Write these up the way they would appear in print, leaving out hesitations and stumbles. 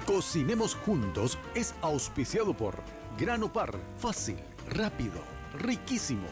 Cocinemos Juntos es auspiciado por Grano Par, fácil, rápido, riquísimo.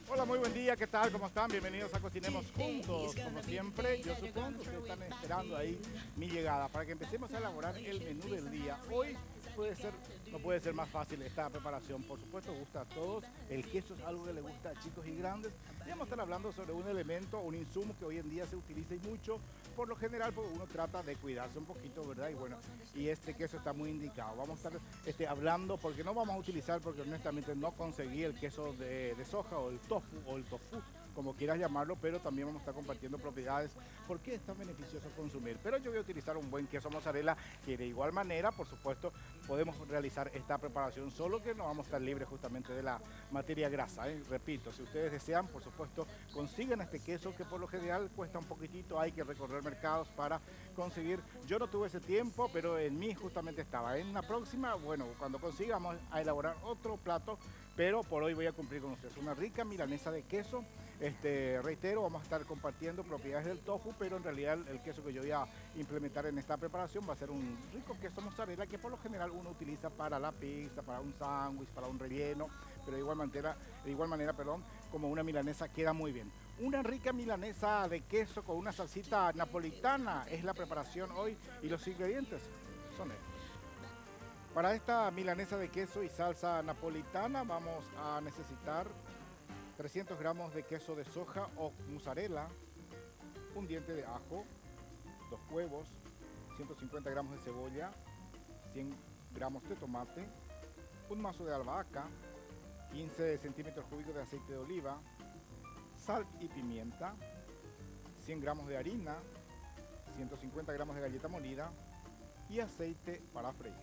Hola, muy buen día, ¿qué tal? ¿Cómo están? Bienvenidos a Cocinemos Juntos. Como siempre, yo supongo que están esperando ahí mi llegada para que empecemos a elaborar el menú del día. Hoy no puede ser más fácil esta preparación. Por supuesto, gusta a todos. El queso es algo que le gusta a chicos y grandes. Y vamos a estar hablando sobre un elemento, un insumo que hoy en día se utiliza y mucho, por lo general, porque uno trata de cuidarse un poquito, ¿verdad? Y bueno, y este queso está muy indicado. Vamos a estar hablando, porque no vamos a utilizar, porque honestamente no conseguí el queso de soja o el tofu, como quieras llamarlo, pero también vamos a estar compartiendo propiedades, por qué es tan beneficioso consumir. Pero yo voy a utilizar un buen queso mozzarella, que de igual manera, por supuesto, podemos realizar esta preparación, solo que no vamos a estar libres justamente de la materia grasa, ¿eh? Repito, si ustedes desean, por supuesto, consigan este queso que por lo general cuesta un poquitito, hay que recorrer mercados para conseguir. Yo no tuve ese tiempo, pero en mí justamente estaba. En la próxima, bueno, cuando consigamos a elaborar otro plato, pero por hoy voy a cumplir con ustedes una rica milanesa de queso. Reitero, vamos a estar compartiendo propiedades del tofu, pero en realidad el queso que yo voy a implementar en esta preparación va a ser un rico queso mozzarella que por lo general uno utiliza para la pizza, para un sándwich, para un relleno, pero de igual manera, como una milanesa queda muy bien. Una rica milanesa de queso con una salsita napolitana es la preparación hoy y los ingredientes son estos. Para esta milanesa de queso y salsa napolitana vamos a necesitar 300 gramos de queso de soja o mozzarella, un diente de ajo, 2 huevos, 150 gramos de cebolla, 100 gramos de tomate, un mazo de albahaca, 15 centímetros cúbicos de aceite de oliva, sal y pimienta, 100 gramos de harina, 150 gramos de galleta molida y aceite para freír.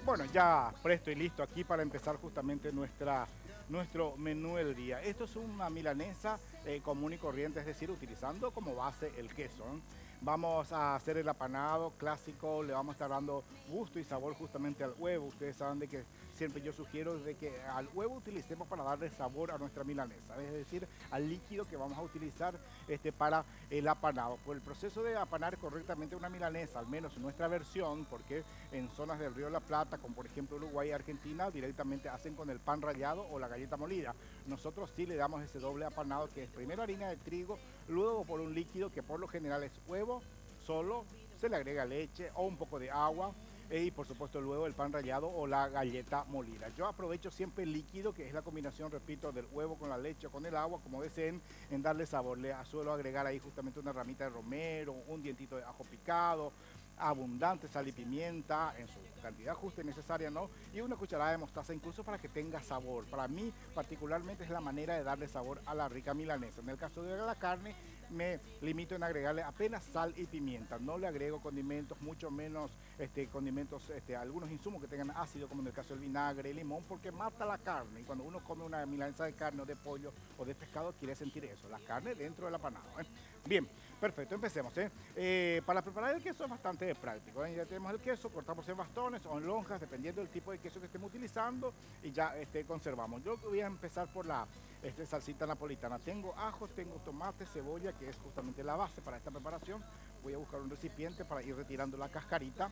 Bueno, ya presto y listo aquí para empezar justamente nuestro menú del día. Esto es una milanesa común y corriente, es decir, utilizando como base el queso, ¿eh? Vamos a hacer el apanado clásico, le vamos a estar dando gusto y sabor justamente al huevo. Ustedes saben de que siempre yo sugiero de que al huevo utilicemos para darle sabor a nuestra milanesa, es decir, al líquido que vamos a utilizar para el apanado. Por el proceso de apanar correctamente una milanesa, al menos en nuestra versión, porque en zonas del Río de la Plata, como por ejemplo Uruguay y Argentina, directamente hacen con el pan rallado o la galleta molida. Nosotros sí le damos ese doble apanado, que es primero harina de trigo, luego por un líquido que por lo general es huevo solo, se le agrega leche o un poco de agua y por supuesto luego el pan rallado o la galleta molida. Yo aprovecho siempre el líquido, que es la combinación, repito, del huevo con la leche o con el agua, como deseen, en darle sabor. Le suelo agregar ahí justamente una ramita de romero, un dientito de ajo picado, abundante sal y pimienta en su cantidad justa y necesaria, ¿no? Y una cucharada de mostaza, incluso para que tenga sabor. Para mí particularmente es la manera de darle sabor a la rica milanesa. En el caso de la carne me limito en agregarle apenas sal y pimienta, no le agrego condimentos, mucho menos condimentos, algunos insumos que tengan ácido, como en el caso del vinagre, el limón, porque mata la carne. Y cuando uno come una milanesa de carne o de pollo o de pescado, quiere sentir eso, la carne dentro del apanado, ¿eh? Bien, perfecto, empecemos, para preparar el queso es bastante práctico, ¿eh? Ya tenemos el queso, cortamos en bastones o en lonjas, dependiendo del tipo de queso que estemos utilizando, y ya conservamos. Yo voy a empezar por la salsita napolitana. Tengo ajos, tengo tomate, cebolla, que es justamente la base para esta preparación. Voy a buscar un recipiente para ir retirando la cascarita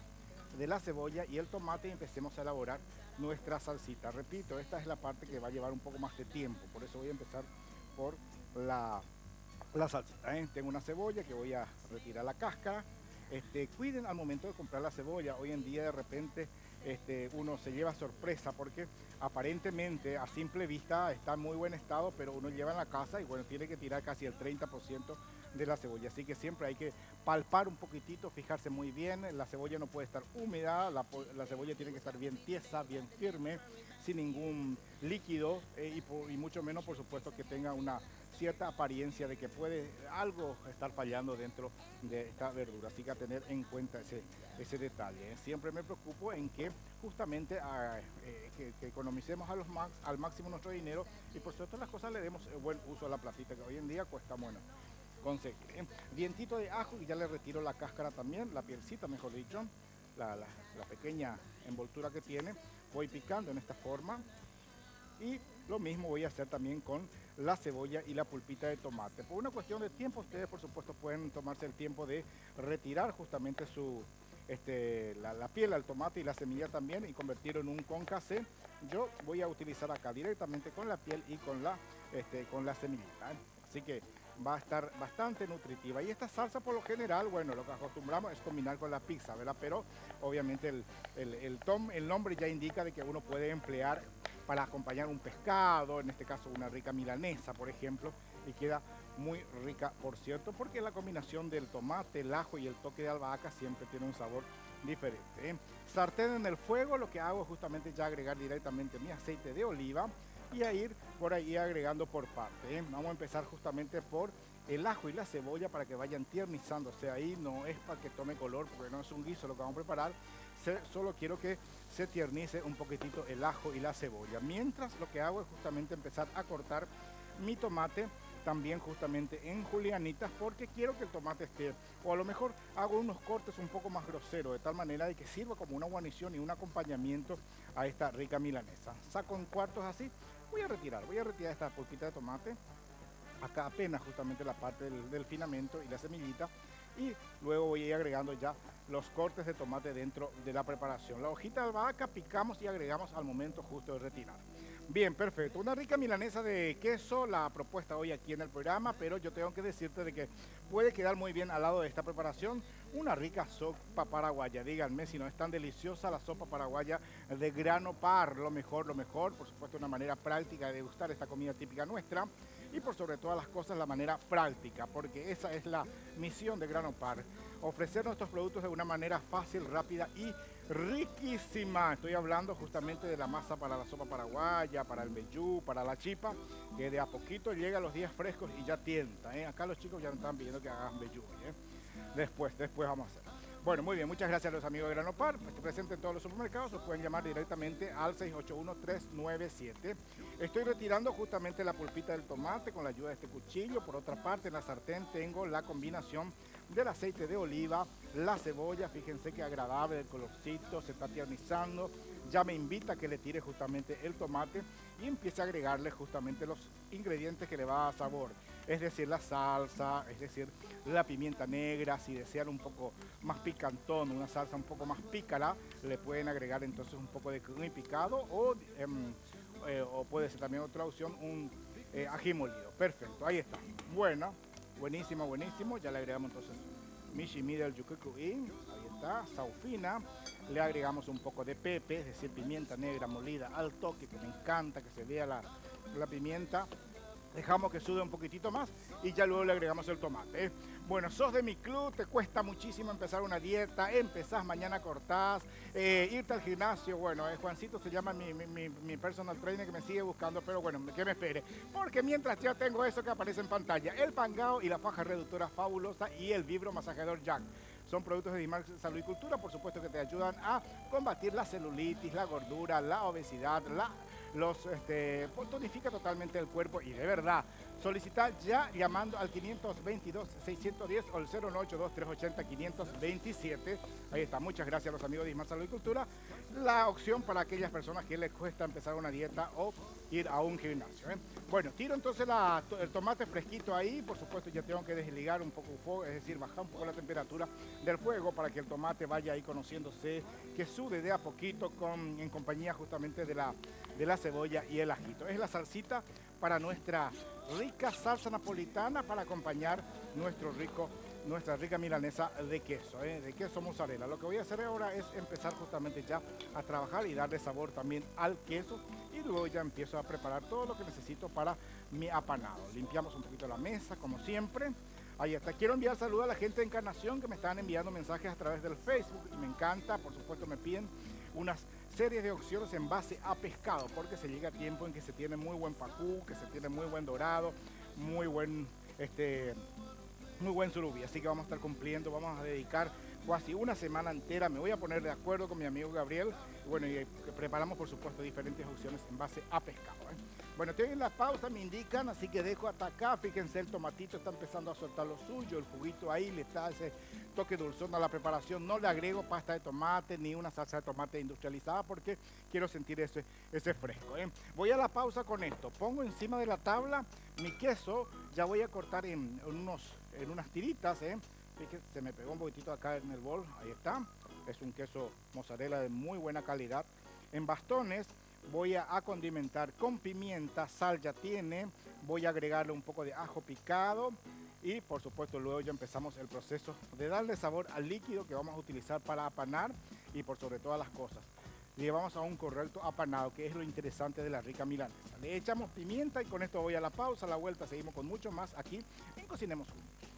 de la cebolla y el tomate y empecemos a elaborar nuestra salsita. Repito, esta es la parte que va a llevar un poco más de tiempo, por eso voy a empezar por la salsita, ¿eh? Tengo una cebolla que voy a retirar la cáscara. Cuiden al momento de comprar la cebolla. Hoy en día de repente uno se lleva sorpresa porque aparentemente a simple vista está en muy buen estado, pero uno lleva en la casa y bueno, tiene que tirar casi el 30% de la cebolla. Así que siempre hay que palpar un poquitito, fijarse muy bien. La cebolla no puede estar húmeda, la cebolla tiene que estar bien tiesa, bien firme, sin ningún líquido y mucho menos, por supuesto, que tenga una cierta apariencia de que puede algo estar fallando dentro de esta verdura. Así que a tener en cuenta ese detalle. Siempre me preocupo en que justamente que economicemos al máximo nuestro dinero y por supuesto las cosas le demos buen uso a la platita que hoy en día cuesta bueno conseguir. Dientito de ajo y ya le retiro la cáscara también, la pielcita mejor dicho, la pequeña envoltura que tiene. Voy picando en esta forma y lo mismo voy a hacer también con la cebolla y la pulpita de tomate. Por una cuestión de tiempo, ustedes por supuesto pueden tomarse el tiempo de retirar justamente la piel al tomate y la semilla también y convertirlo en un concassé. Yo voy a utilizar acá directamente con la piel y con la semillita. Así que va a estar bastante nutritiva. Y esta salsa por lo general, bueno, lo que acostumbramos es combinar con la pizza, ¿verdad? Pero obviamente el nombre ya indica de que uno puede emplear para acompañar un pescado, en este caso una rica milanesa, por ejemplo, y queda muy rica, por cierto, porque la combinación del tomate, el ajo y el toque de albahaca siempre tiene un sabor diferente. Sartén en el fuego, lo que hago es justamente ya agregar directamente mi aceite de oliva y a ir por ahí agregando por parte. Vamos a empezar justamente por el ajo y la cebolla para que vayan tiernizándose ahí. No es para que tome color porque no es un guiso lo que vamos a preparar. Solo quiero que se tiernice un poquitito el ajo y la cebolla. Mientras lo que hago es justamente empezar a cortar mi tomate también justamente en julianitas porque quiero que el tomate esté, o a lo mejor hago unos cortes un poco más groseros de tal manera de que sirva como una guarnición y un acompañamiento a esta rica milanesa. Saco en cuartos así, voy a retirar esta pulpita de tomate, acá apenas justamente la parte del filamento y la semillita y luego voy a ir agregando ya los cortes de tomate dentro de la preparación. La hojita de albahaca picamos y agregamos al momento justo de retirar. Bien, perfecto. Una rica milanesa de queso, la propuesta hoy aquí en el programa, pero yo tengo que decirte de que puede quedar muy bien al lado de esta preparación una rica sopa paraguaya. Díganme si no es tan deliciosa la sopa paraguaya de grano par, lo mejor, por supuesto una manera práctica de degustar esta comida típica nuestra y por sobre todas las cosas la manera práctica, porque esa es la misión de Grano Par, ofrecer nuestros productos de una manera fácil, rápida y riquísima. Estoy hablando justamente de la masa para la sopa paraguaya, para el meyú, para la chipa, que de a poquito llega a los días frescos y ya tienta. Acá los chicos ya no están pidiendo que hagan meyú. Después vamos a hacer. Bueno, muy bien, muchas gracias a los amigos de Grano Par. Estoy presente en todos los supermercados, os pueden llamar directamente al 681-397. Estoy retirando justamente la pulpita del tomate con la ayuda de este cuchillo. Por otra parte, en la sartén tengo la combinación del aceite de oliva, la cebolla, fíjense que agradable el colorcito, se está tiernizando. Ya me invita a que le tire justamente el tomate y empiece a agregarle justamente los ingredientes que le va a dar sabor. Es decir, la salsa, es decir, la pimienta negra, si desean un poco más picantón, una salsa un poco más pícara, le pueden agregar entonces un poco de cumin picado o puede ser también otra opción, un ají molido. Perfecto, ahí está. Bueno, buenísimo, ya le agregamos entonces mishi del yucucuín, ahí está, saufina, le agregamos un poco de pepe, es decir, pimienta negra molida al toque, que me encanta que se vea la pimienta. Dejamos que sude un poquitito más y ya luego le agregamos el tomate. Bueno, sos de mi club, te cuesta muchísimo empezar una dieta, empezás, mañana cortás, irte al gimnasio. Bueno, Juancito se llama mi personal trainer que me sigue buscando, pero bueno, que me espere. Porque mientras ya tengo eso que aparece en pantalla, el Pangao y la faja reductora fabulosa y el vibro masajeador Jack. Son productos de Dimar Salud y Cultura, por supuesto que te ayudan a combatir la celulitis, la gordura, la obesidad, tonifica totalmente el cuerpo y de verdad, solicita ya llamando al 522-610 o el 092-380-527. Ahí está, muchas gracias a los amigos de Dimar Salud y Cultura. La opción para aquellas personas que les cuesta empezar una dieta o ir a un gimnasio. Bueno, tiro entonces el tomate fresquito ahí, por supuesto ya tengo que desligar un poco el fuego, es decir, bajar un poco la temperatura del fuego para que el tomate vaya ahí conociéndose, que sude de a poquito en compañía justamente de la cebolla y el ajito. Es la salsita para nuestra rica salsa napolitana para acompañar nuestra rica milanesa de queso mozzarella. Lo que voy a hacer ahora es empezar justamente ya a trabajar y darle sabor también al queso y luego ya empiezo a preparar todo lo que necesito para mi apanado. Limpiamos un poquito la mesa como siempre. Ahí está. Quiero enviar saludos a la gente de Encarnación que me están enviando mensajes a través del Facebook y me encanta, por supuesto me piden unas series de opciones en base a pescado porque se llega a tiempo en que se tiene muy buen pacú, que se tiene muy buen dorado, muy buen, muy buen surubí. Así que vamos a estar cumpliendo, vamos a dedicar casi una semana entera. Me voy a poner de acuerdo con mi amigo Gabriel. Y bueno, y preparamos por supuesto diferentes opciones en base a pescado. Bueno, estoy en la pausa, me indican, así que dejo hasta acá. Fíjense, el tomatito está empezando a soltar lo suyo, el juguito ahí le está ese toque dulzón a la preparación. No le agrego pasta de tomate ni una salsa de tomate industrializada porque quiero sentir ese fresco. Voy a la pausa con esto. Pongo encima de la tabla mi queso, ya voy a cortar en unas tiritas. Fíjense, se me pegó un poquitito acá en el bol, ahí está. Es un queso mozzarella de muy buena calidad. En bastones voy a condimentar con pimienta, sal ya tiene, voy a agregarle un poco de ajo picado y por supuesto luego ya empezamos el proceso de darle sabor al líquido que vamos a utilizar para apanar y por sobre todas las cosas. Llevamos a un correcto apanado, que es lo interesante de la rica milanesa. Le echamos pimienta y con esto voy a la pausa, a la vuelta seguimos con mucho más aquí en Cocinemos Juntos.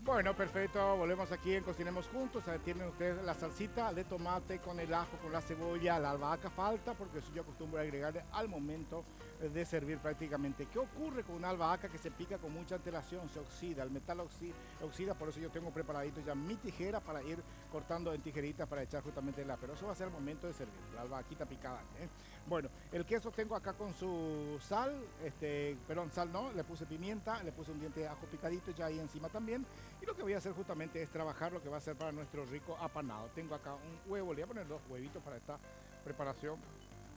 Bueno, perfecto, volvemos aquí en Cocinemos Juntos. Tienen ustedes la salsita de tomate con el ajo, con la cebolla, la albahaca falta, porque eso yo acostumbro a agregarle al momento de servir prácticamente. ¿Qué ocurre con una albahaca que se pica con mucha antelación? Se oxida, el metal oxida, por eso yo tengo preparadito ya mi tijera para ir cortando en tijeritas para echar justamente pero eso va a ser el momento de servir, la albahaquita picada. Bueno, el queso tengo acá con su sal, perdón, sal no, le puse pimienta, le puse un diente de ajo picadito ya ahí encima también. Y lo que voy a hacer justamente es trabajar lo que va a ser para nuestro rico apanado. Tengo acá un huevo, le voy a poner 2 huevitos para esta preparación.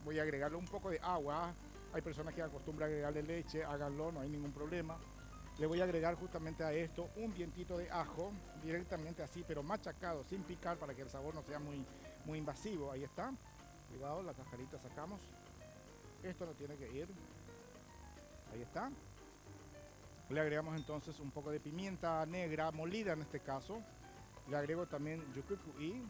Voy a agregarle un poco de agua. Hay personas que acostumbran a agregarle leche, háganlo, no hay ningún problema. Le voy a agregar justamente a esto un dientito de ajo, directamente así, pero machacado, sin picar, para que el sabor no sea muy invasivo. Ahí está. Cuidado, la cajarita sacamos. Esto no tiene que ir. Ahí está. Le agregamos entonces un poco de pimienta negra, molida en este caso. Le agrego también yucucuí.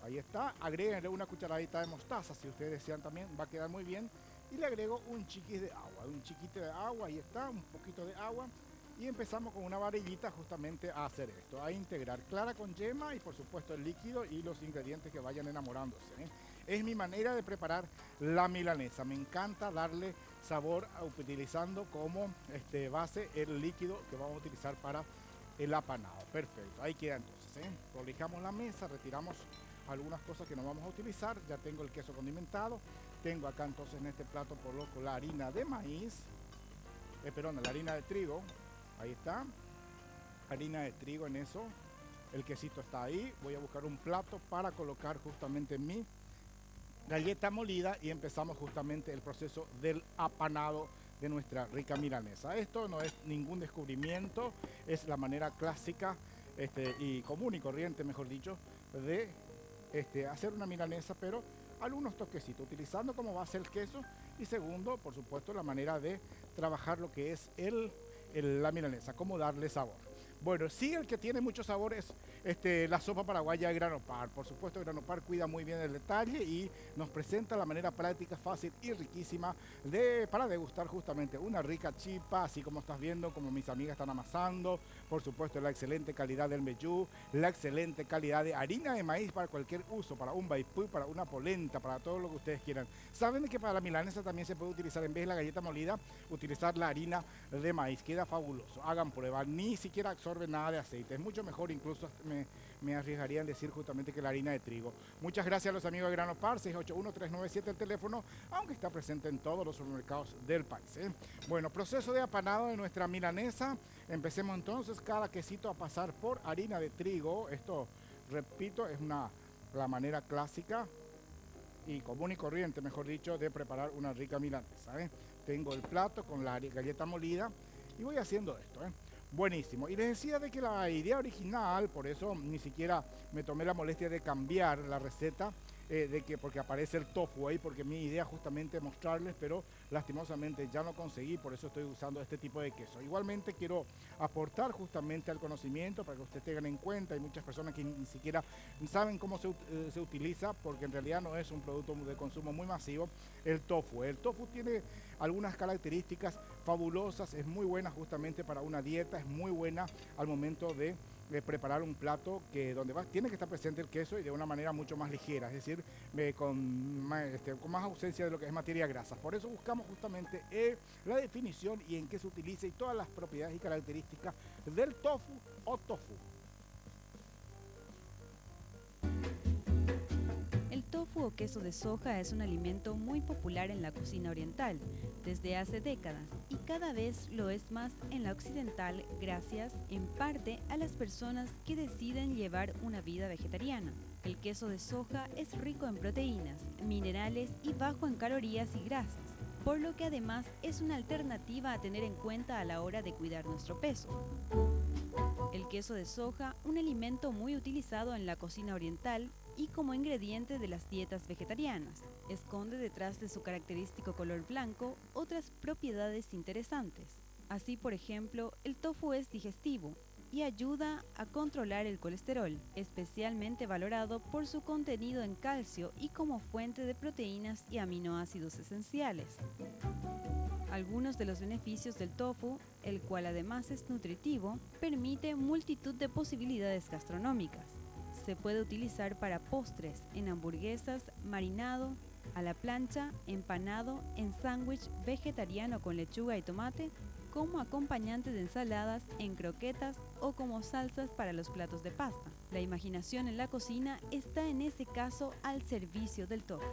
Ahí está. Agréguenle una cucharadita de mostaza si ustedes desean también. Va a quedar muy bien. Y le agrego un chiquis de agua. Un chiquito de agua. Ahí está. Un poquito de agua. Y empezamos con una varillita justamente a hacer esto. A integrar clara con yema y por supuesto el líquido y los ingredientes que vayan enamorándose. Es mi manera de preparar la milanesa. Me encanta darle sabor utilizando como base el líquido que vamos a utilizar para el apanado. Perfecto, ahí queda entonces. Prolijamos la mesa, retiramos algunas cosas que no vamos a utilizar. Ya tengo el queso condimentado. Tengo acá entonces en este plato coloco la harina de maíz, la harina de trigo. Ahí está, harina de trigo en eso. El quesito está ahí. Voy a buscar un plato para colocar justamente mi galleta molida y empezamos justamente el proceso del apanado de nuestra rica milanesa. Esto no es ningún descubrimiento, es la manera clásica y común y corriente, mejor dicho, de hacer una milanesa, pero algunos toquecitos, utilizando como base el queso y segundo, por supuesto, la manera de trabajar lo que es la milanesa, cómo darle sabor. Bueno, sí, el que tiene mucho sabor es la sopa paraguaya de grano par. Por supuesto, grano par cuida muy bien el detalle y nos presenta la manera práctica, fácil y riquísima para degustar justamente una rica chipa, así como estás viendo, como mis amigas están amasando. Por supuesto, la excelente calidad del meyú, la excelente calidad de harina de maíz para cualquier uso, para un baipú, para una polenta, para todo lo que ustedes quieran. Saben que para la milanesa también se puede utilizar, en vez de la galleta molida, utilizar la harina de maíz. Queda fabuloso. Hagan prueba, ni siquiera absorbe nada de aceite, es mucho mejor, incluso me arriesgaría en decir justamente que la harina de trigo. Muchas gracias a los amigos de Grano Par, 681-397 el teléfono, aunque está presente en todos los supermercados del país. Bueno, proceso de apanado de nuestra milanesa. Empecemos entonces cada quesito a pasar por harina de trigo. Esto, repito, es la manera clásica y común y corriente, mejor dicho, de preparar una rica milanesa. Tengo el plato con la galleta molida y voy haciendo esto. Buenísimo. Y les decía de que la idea original, por eso ni siquiera me tomé la molestia de cambiar la receta, de que porque aparece el tofu ahí, porque mi idea justamente es mostrarles, pero lastimosamente ya no conseguí, por eso estoy usando este tipo de queso. Igualmente quiero aportar justamente al conocimiento para que ustedes tengan en cuenta, hay muchas personas que ni siquiera saben cómo se utiliza, porque en realidad no es un producto de consumo muy masivo, el tofu. El tofu tiene algunas características fabulosas, es muy buena justamente para una dieta, es muy buena al momento de preparar un plato donde tiene que estar presente el queso y de una manera mucho más ligera, es decir, con más ausencia de lo que es materia grasa. Por eso buscamos justamente la definición y en qué se utiliza y todas las propiedades y características del tofu o tofu. El tofu o queso de soja es un alimento muy popular en la cocina oriental desde hace décadas y cada vez lo es más en la occidental gracias, en parte, a las personas que deciden llevar una vida vegetariana. El queso de soja es rico en proteínas, minerales y bajo en calorías y grasas, por lo que además es una alternativa a tener en cuenta a la hora de cuidar nuestro peso. El queso de soja, un alimento muy utilizado en la cocina oriental y como ingrediente de las dietas vegetarianas, esconde detrás de su característico color blanco otras propiedades interesantes. Así, por ejemplo, el tofu es digestivo y ayuda a controlar el colesterol, especialmente valorado por su contenido en calcio y como fuente de proteínas y aminoácidos esenciales. Algunos de los beneficios del tofu, el cual además es nutritivo, permite multitud de posibilidades gastronómicas. Se puede utilizar para postres, en hamburguesas, marinado, a la plancha, empanado, en sándwich vegetariano con lechuga y tomate, como acompañante de ensaladas, en croquetas o como salsas para los platos de pasta. La imaginación en la cocina está en ese caso al servicio del tofu.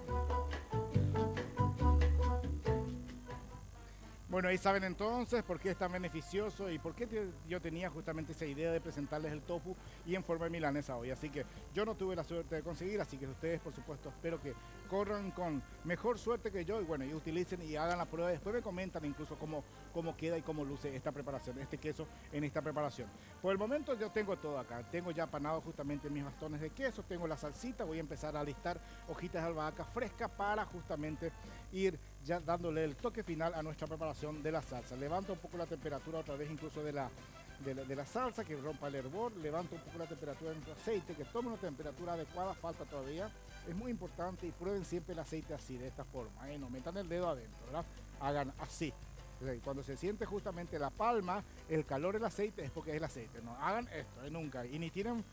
Bueno, ahí saben entonces por qué es tan beneficioso y por qué yo tenía justamente esa idea de presentarles el tofu y en forma de milanesa hoy. Así que yo no tuve la suerte de conseguir, así que ustedes, por supuesto, espero que corran con mejor suerte que yo y bueno, y utilicen y hagan la prueba. Después me comentan incluso cómo queda y cómo luce esta preparación, este queso en esta preparación. Por el momento yo tengo todo acá. Tengo ya apanado justamente mis bastones de queso, tengo la salsita, voy a empezar a alistar hojitas de albahaca fresca para justamente ir ya dándole el toque final a nuestra preparación de la salsa. Levanto un poco la temperatura otra vez incluso de la salsa, que rompa el hervor, levanto un poco la temperatura de nuestro aceite, que tome una temperatura adecuada, falta todavía. Es muy importante y prueben siempre el aceite así, de esta forma, no metan el dedo adentro, ¿verdad? Hagan así. Cuando se siente justamente la palma, el calor del aceite es porque es el aceite. No hagan esto, nunca. Y ni tienen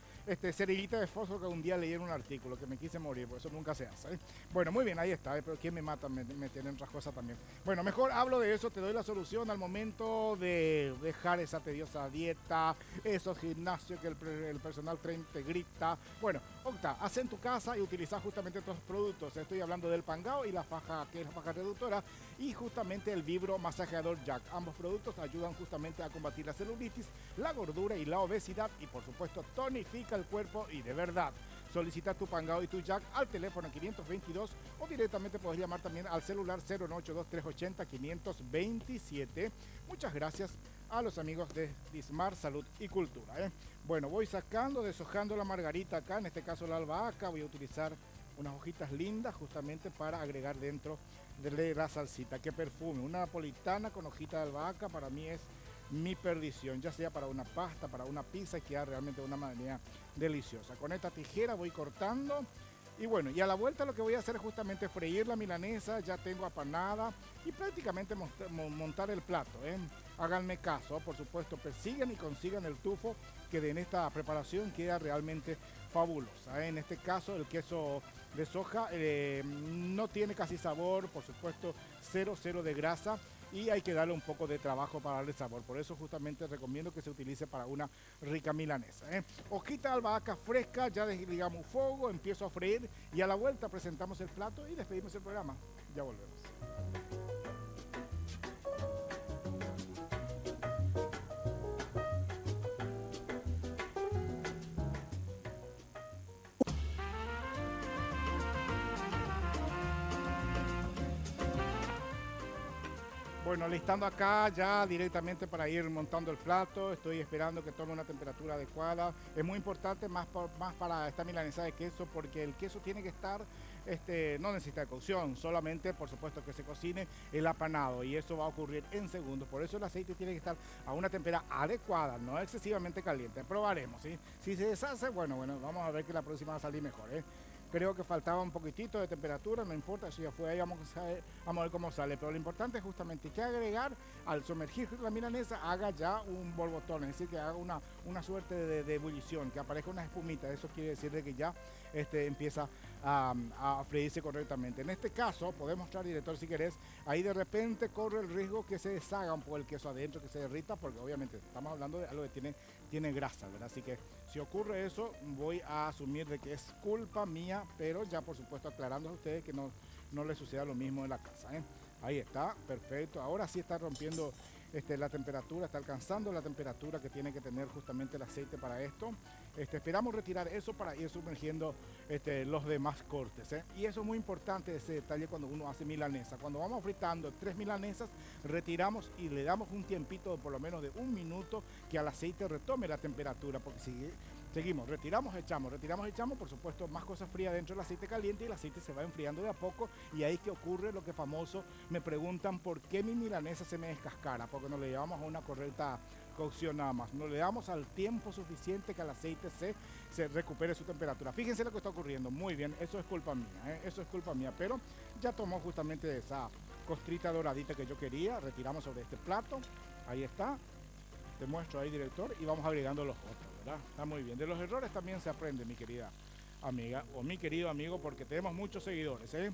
cerillita de fósforo, que un día leí en un artículo que me quise morir, por eso nunca se hace. Bueno, muy bien, ahí está, pero ¿quién me mata? Me tienen otras cosas también. Bueno, mejor hablo de eso, te doy la solución al momento de dejar esa tediosa dieta, esos gimnasios que el personal te grita. Bueno, opta, haz en tu casa y utiliza justamente estos productos. Estoy hablando del Pangao y la faja, que es la faja reductora, y justamente el Vibro masajeador Jack. Ambos productos ayudan justamente a combatir la celulitis, la gordura y la obesidad y por supuesto tonifica el cuerpo y de verdad. Solicita tu Pangao y tu Jack al teléfono 522 o directamente puedes llamar también al celular 0982380-527. Muchas gracias a los amigos de Dismar Salud y Cultura. Bueno, voy deshojando la margarita acá, en este caso la albahaca. Voy a utilizar unas hojitas lindas justamente para agregar dentro de la salsita. ¡Qué perfume! Una napolitana con hojita de albahaca para mí es mi perdición, ya sea para una pasta, para una pizza, y queda realmente de una manera deliciosa. Con esta tijera voy cortando y bueno, y a la vuelta lo que voy a hacer es justamente freír la milanesa. Ya tengo apanada y prácticamente montar el plato. Háganme caso, por supuesto, persigan y consigan el tufo, que en esta preparación queda realmente fabulosa. En este caso el queso de soja no tiene casi sabor, por supuesto, cero de grasa, y hay que darle un poco de trabajo para darle sabor. Por eso justamente recomiendo que se utilice para una rica milanesa. Hojita de albahaca fresca, ya desligamos fuego, empiezo a freír y a la vuelta presentamos el plato y despedimos el programa. Ya volvemos. Bueno, listando acá ya directamente para ir montando el plato. Estoy esperando que tome una temperatura adecuada. Es muy importante más para esta milanesa de queso porque el queso tiene que estar, no necesita de cocción, solamente por supuesto que se cocine el apanado y eso va a ocurrir en segundos. Por eso el aceite tiene que estar a una temperatura adecuada, no excesivamente caliente. Probaremos, ¿sí? Si se deshace, bueno, vamos a ver que la próxima va a salir mejor, ¿eh? Creo que faltaba un poquitito de temperatura, no importa, eso ya fue ahí, vamos a ver cómo sale. Pero lo importante es justamente que agregar, al sumergir la milanesa, haga ya un borbotón, es decir, que haga una suerte de ebullición, que aparezca una espumita. Eso quiere decir de que ya empieza a freírse correctamente. En este caso, podemos mostrar, director, si querés, ahí de repente corre el riesgo que se deshaga un poco el queso adentro, que se derrita, porque obviamente estamos hablando de algo que tiene grasa, ¿verdad? Así que si ocurre eso, voy a asumir de que es culpa mía, pero ya por supuesto aclarando a ustedes que no les suceda lo mismo en la casa, ¿eh? Ahí está, perfecto. Ahora sí está rompiendo la temperatura, está alcanzando la temperatura que tiene que tener justamente el aceite para esto. Esperamos retirar eso para ir sumergiendo los demás cortes, ¿eh? Y eso es muy importante, ese detalle cuando uno hace milanesa. Cuando vamos fritando 3 milanesas, retiramos y le damos un tiempito por lo menos de 1 minuto que al aceite retome la temperatura, porque si seguimos, retiramos, echamos, por supuesto, más cosas frías dentro del aceite caliente y el aceite se va enfriando de a poco y ahí que ocurre lo que famoso, me preguntan por qué mi milanesa se me descascara, porque no le llevamos a una correcta cocción nada más, no le damos al tiempo suficiente que el aceite se recupere su temperatura. Fíjense lo que está ocurriendo, muy bien, eso es culpa mía, eso es culpa mía, pero ya tomó justamente esa costrita doradita que yo quería, retiramos sobre este plato, ahí está, te muestro ahí, director, y vamos agregando los otros. ¿Verdad? Está muy bien. De los errores también se aprende, mi querida amiga o mi querido amigo, porque tenemos muchos seguidores, ¿eh?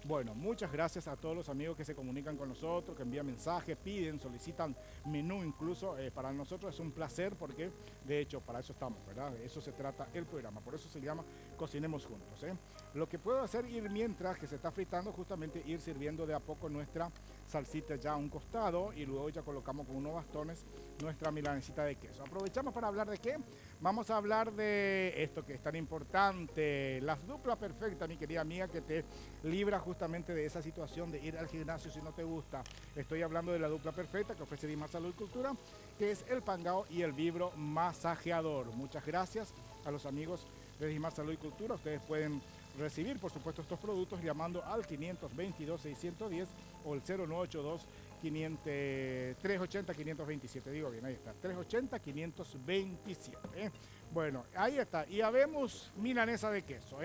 Bueno, muchas gracias a todos los amigos que se comunican con nosotros, que envían mensajes, piden, solicitan menú incluso. Para nosotros es un placer porque, de hecho, para eso estamos, ¿verdad? De eso se trata el programa, por eso se llama Cocinemos Juntos, ¿eh? Lo que puedo hacer ir mientras que se está fritando, justamente ir sirviendo de a poco nuestra salsita ya a un costado y luego ya colocamos con unos bastones nuestra milanesita de queso. Aprovechamos para hablar de qué. Vamos a hablar de esto que es tan importante, las duplas perfectas, mi querida amiga, que te libra justamente de esa situación de ir al gimnasio si no te gusta. Estoy hablando de la dupla perfecta que ofrece Dimar Salud y Cultura, que es el Pangao y el Vibro Masajeador. Muchas gracias a los amigos de Dimar Salud y Cultura. Ustedes pueden recibir, por supuesto, estos productos llamando al 522-610 o el 0982-380-527. Digo bien, ahí está, 380-527. Bueno, ahí está. Y habemos milanesa de queso,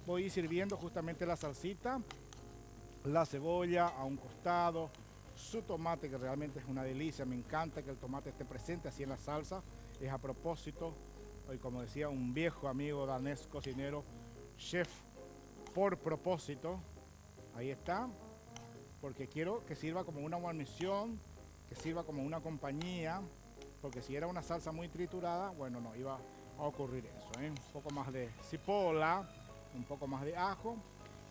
Voy a ir sirviendo justamente la salsita, la cebolla a un costado, su tomate, que realmente es una delicia. Me encanta que el tomate esté presente así en la salsa. Es a propósito, hoy como decía un viejo amigo danés cocinero, chef por propósito, ahí está, porque quiero que sirva como una guarnición, que sirva como una compañía, porque si era una salsa muy triturada, bueno, no iba a ocurrir eso, Un poco más de cipolla, un poco más de ajo,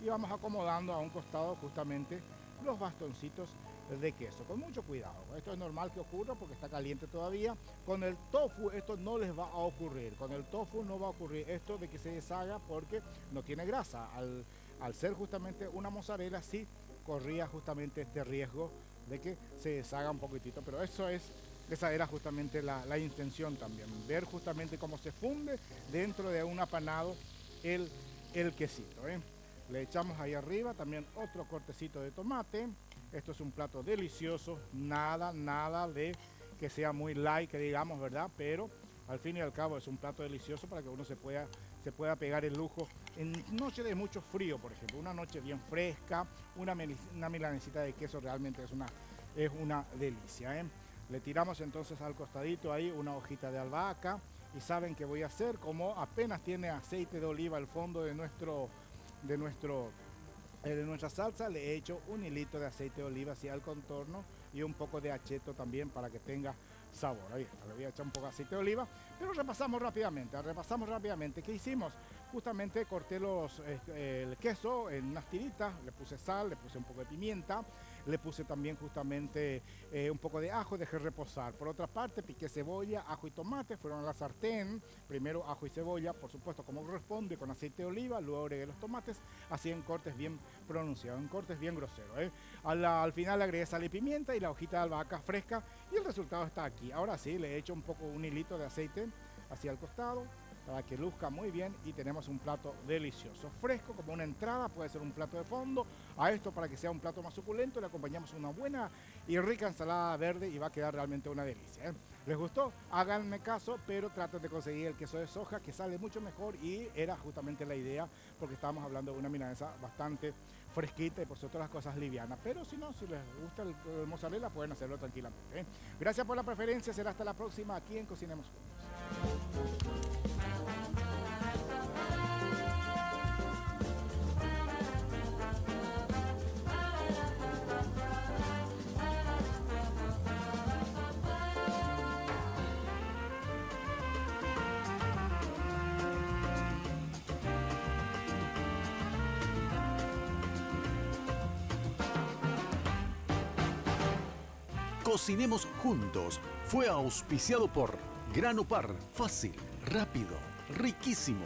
y vamos acomodando a un costado justamente los bastoncitos de queso, con mucho cuidado. Esto es normal que ocurra porque está caliente todavía. Con el tofu esto no les va a ocurrir, con el tofu no va a ocurrir esto de que se deshaga porque no tiene grasa. Al ser justamente una mozzarella sí corría justamente este riesgo de que se deshaga un poquitito, pero esa era justamente la intención también, ver justamente cómo se funde dentro de un apanado el quesito, Le echamos ahí arriba también otro cortecito de tomate. Esto es un plato delicioso, nada de que sea muy light, que digamos, ¿verdad? Pero al fin y al cabo es un plato delicioso para que uno se pueda pegar el lujo en noche de mucho frío, por ejemplo, una noche bien fresca, una milanesita de queso realmente es una delicia, Le tiramos entonces al costadito ahí una hojita de albahaca y saben que voy a hacer, como apenas tiene aceite de oliva al fondo de nuestra salsa, le he hecho un hilito de aceite de oliva hacia el contorno y un poco de acheto también para que tenga sabor. Ahí está, le voy a echar un poco de aceite de oliva, pero repasamos rápidamente. ¿Qué hicimos? justamente corté el queso en unas tiritas, le puse sal, le puse un poco de pimienta, le puse también justamente un poco de ajo, dejé reposar. Por otra parte, piqué cebolla, ajo y tomate, fueron a la sartén, primero ajo y cebolla, por supuesto como corresponde, con aceite de oliva, luego agregué los tomates, así en cortes bien pronunciados, en cortes bien groseros. Al final agregué sal y pimienta y la hojita de albahaca fresca y el resultado está aquí. Ahora sí, le he hecho un hilito de aceite hacia el costado, para que luzca muy bien y tenemos un plato delicioso, fresco como una entrada, puede ser un plato de fondo. A esto, para que sea un plato más suculento, le acompañamos una buena y rica ensalada verde y va a quedar realmente una delicia. ¿Les gustó? Háganme caso, pero traten de conseguir el queso de soja, que sale mucho mejor, y era justamente la idea porque estábamos hablando de una milanesa bastante fresquita y por supuesto las cosas livianas, pero si no, si les gusta el mozzarella pueden hacerlo tranquilamente. Gracias por la preferencia, será hasta la próxima aquí en Cocinemos Juntos. Cocinemos Juntos fue auspiciado por Grano Par, fácil, rápido, riquísimo.